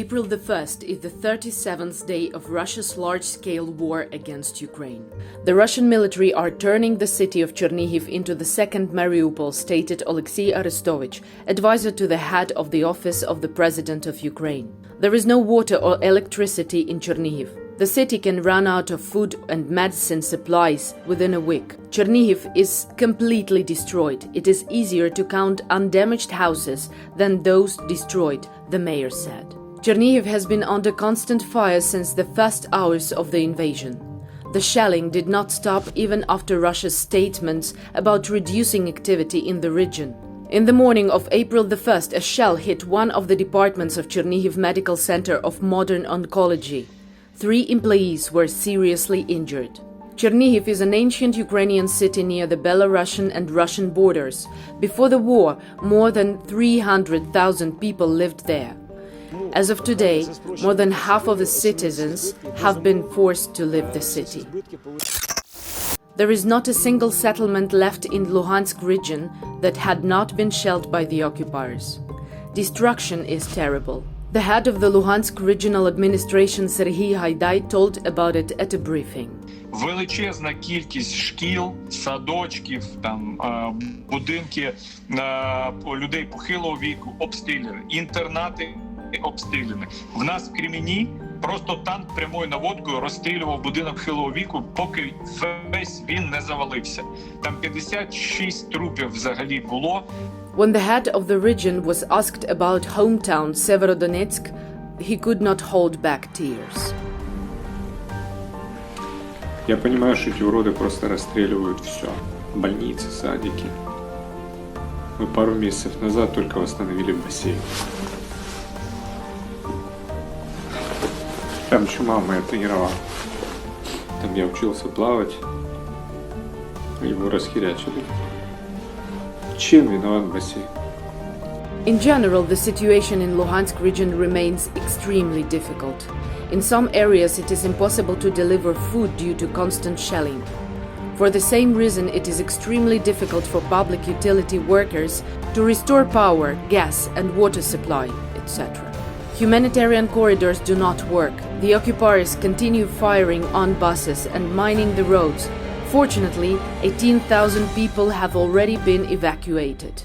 April the 1st is the 37th day of Russia's large-scale war against Ukraine. The Russian military are turning the city of Chernihiv into the second Mariupol, stated Oleksiy Arestovych, advisor to the head of the office of the President of Ukraine. There is no water or electricity in Chernihiv. The city can run out of food and medicine supplies within a week. Chernihiv is completely destroyed. It is easier to count undamaged houses than those destroyed, the mayor said. Chernihiv has been under constant fire since the first hours of the invasion. The shelling did not stop even after Russia's statements about reducing activity in the region. In the morning of April the 1st, a shell hit one of the departments of Chernihiv Medical Center of Modern Oncology. 3 employees were seriously injured. Chernihiv is an ancient Ukrainian city near the Belarusian and Russian borders. Before the war, more than 300,000 people lived there. As of today, more than half of the citizens have been forced to leave the city. There is not a single settlement left in Luhansk region that had not been shelled by the occupiers. Destruction is terrible. The head of the Luhansk Regional Administration Serhiy Haidai told about it at a briefing. Величезна кількість шкіл, садочків, будинки людей похилого віку обстріляні, інтернати обстріляні. В нас в Кремені просто танк прямою наводкою розстрілював будинок похилого віку, поки весь він не завалився. Там 56 трупів взагалі було. When the head of the region was asked about hometown Severodonetsk, he could not hold back tears. Я понимаю, что эти уроды просто расстреливают все. Больницы, садики. Мы пару месяцев назад только восстановили бассейн. Там еще мама моя тренировала. Там я учился плавать. Его расхерячили. Чем виноват бассейн? In general, the situation in Luhansk region remains extremely difficult. In some areas, it is impossible to deliver food due to constant shelling. For the same reason, it is extremely difficult for public utility workers to restore power, gas and water supply, etc. Humanitarian corridors do not work. The occupiers continue firing on buses and mining the roads. Fortunately, 18,000 people have already been evacuated.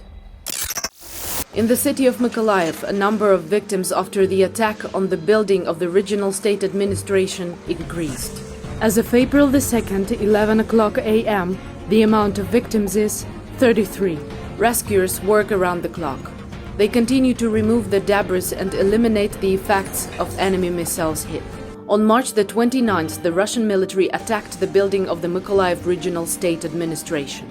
In the city of Mykolaiv, a number of victims after the attack on the building of the regional state administration increased. As of April the 2nd, 11 o'clock a.m., the amount of victims is 33. Rescuers work around the clock. They continue to remove the debris and eliminate the effects of enemy missiles hit. On March the 29th, the Russian military attacked the building of the Mykolaiv Regional State Administration.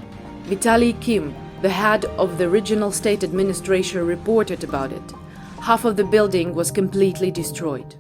Vitaly Kim, the head of the regional state administration, reported about it. Half of the building was completely destroyed.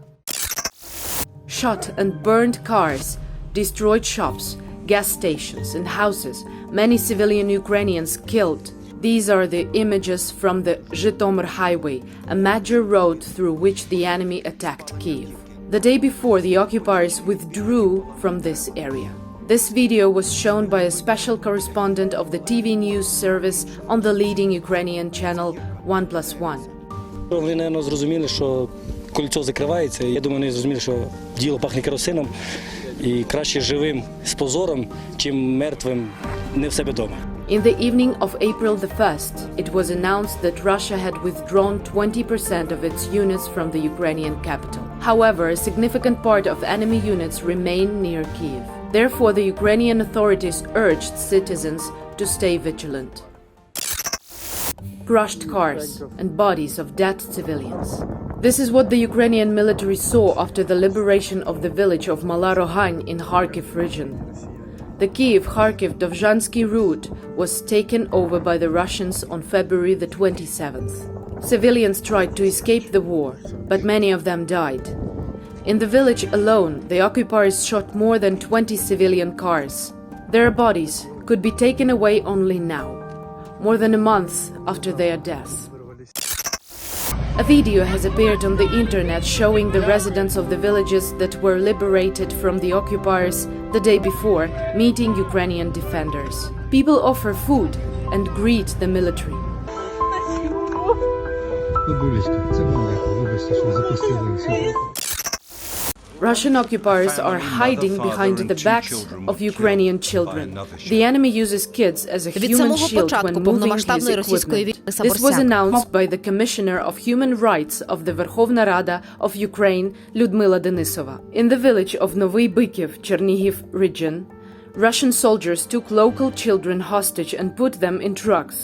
Shot and burned cars, destroyed shops, gas stations and houses, many civilian Ukrainians killed. These are the images from the Zhytomyr highway, a major road through which the enemy attacked Kyiv. The day before, the occupiers withdrew from this area. This video was shown by a special correspondent of the TV news service on the leading Ukrainian channel 1+1. Вони, мабуть, зрозуміли, що кольцо закривається. Я думаю, вони зрозуміли, що діло пахне керосином і краще живим з позором, чим мертвим не в себе вдома. In the evening of April the 1st, it was announced that Russia had withdrawn 20% of its units from the Ukrainian capital. However, a significant part of enemy units remain near Kyiv. Therefore, the Ukrainian authorities urged citizens to stay vigilant. Crushed cars and bodies of dead civilians. This is what the Ukrainian military saw after the liberation of the village of Mala Rohань in Kharkiv region. The Kyiv-Kharkiv-Dovzhansky route was taken over by the Russians on February the 27th. Civilians tried to escape the war, but many of them died. In the village alone, the occupiers shot more than 20 civilian cars. Their bodies could be taken away only now, more than a month after their death. A video has appeared on the internet showing the residents of the villages that were liberated from the occupiers the day before meeting Ukrainian defenders. People offer food and greet the military. Бабулечка, це маленько, вибачте. Russian occupiers are hiding behind the backs of Ukrainian children. The enemy uses kids as a Від human самого shield when початку moving his повномасштабної російської equipment. війни This was Саборсяк announced by the Commissioner of Human Rights of the Verkhovna Rada of Ukraine, Lyudmila Denisova. In the village of Novy Bykiv, Chernihiv region, Russian soldiers took local children hostage and put them in trucks.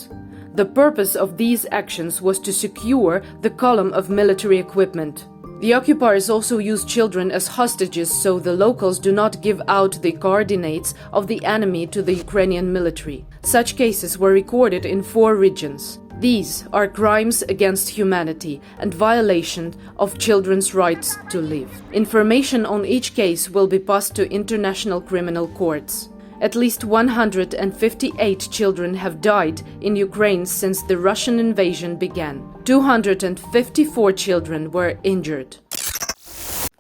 The purpose of these actions was to secure the column of military equipment. The occupiers also use children as hostages so the locals do not give out the coordinates of the enemy to the Ukrainian military. Such cases were recorded in 4 regions. These are crimes against humanity and violation of children's rights to live. Information on each case will be passed to international criminal courts. At least 158 children have died in Ukraine since the Russian invasion began. 254 children were injured.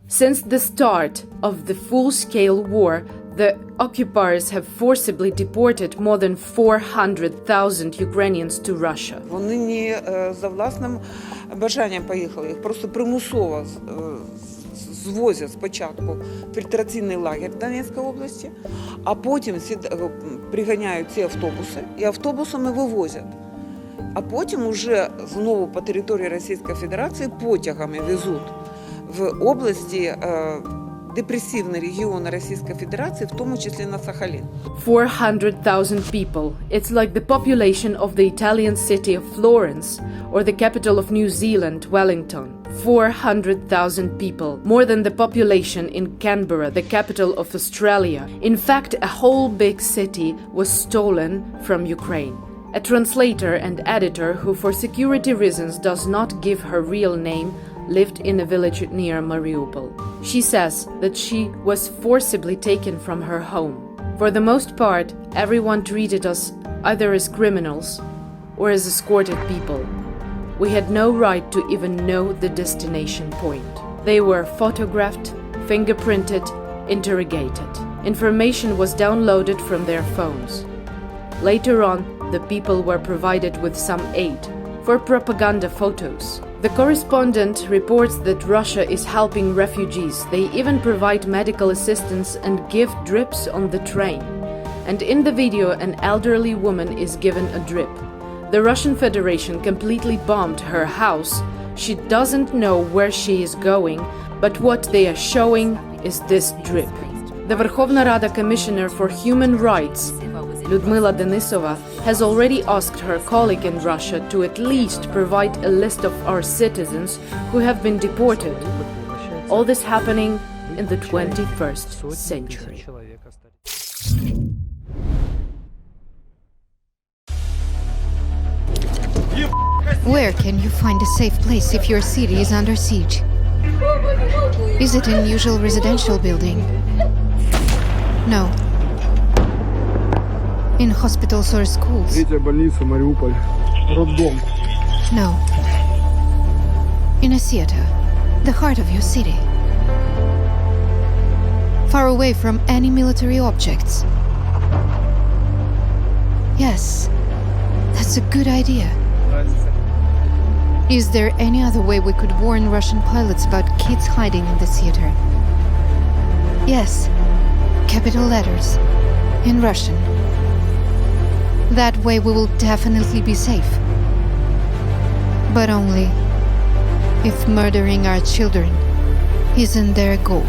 Since the start of the full-scale war, the occupiers have forcibly deported more than 400,000 Ukrainians to Russia. Вони не за власним бажанням поїхали, їх просто примусово звозять спочатку в фільтраційний лагерь в Донецькій області, а потім приганяють ці автобуси і автобусами вивозять. А потім уже знову по території Російської Федерації потягами везуть в області депресивні регіони Російської Федерації, в тому числі на Сахалін. 400,000 people. It's like the population of the Italian city of Florence or the capital of New Zealand, Wellington. 400,000 people, more than the population in Canberra, the capital of Australia. In fact, a whole big city was stolen from Ukraine. A translator and editor who for security reasons does not give her real name lived in a village near Mariupol. She says that she was forcibly taken from her home. For the most part, everyone treated us either as criminals or as escorted people. We had no right to even know the destination point. They were photographed, fingerprinted, interrogated. Information was downloaded from their phones. Later on, the people were provided with some aid for propaganda photos. The correspondent reports that Russia is helping refugees. They even provide medical assistance and give drips on the train. And in the video, an elderly woman is given a drip. The Russian Federation completely bombed her house. She doesn't know where she is going, but what they are showing is this drip. The Verkhovna Rada Commissioner for Human Rights, Lyudmila Denisova, has already asked her colleague in Russia to at least provide a list of our citizens who have been deported. All this happening in the 21st century. Where can you find a safe place if your city is under siege? Is it an usual residential building? No. In hospitals or schools? Третья больница, Мариуполь. Роддом. No. In a theater, the heart of your city. Far away from any military objects. Yes, that's a good idea. Is there any other way we could warn Russian pilots about kids hiding in the theater? Yes, capital letters, in Russian. That way we will definitely be safe. But only if murdering our children isn't their goal.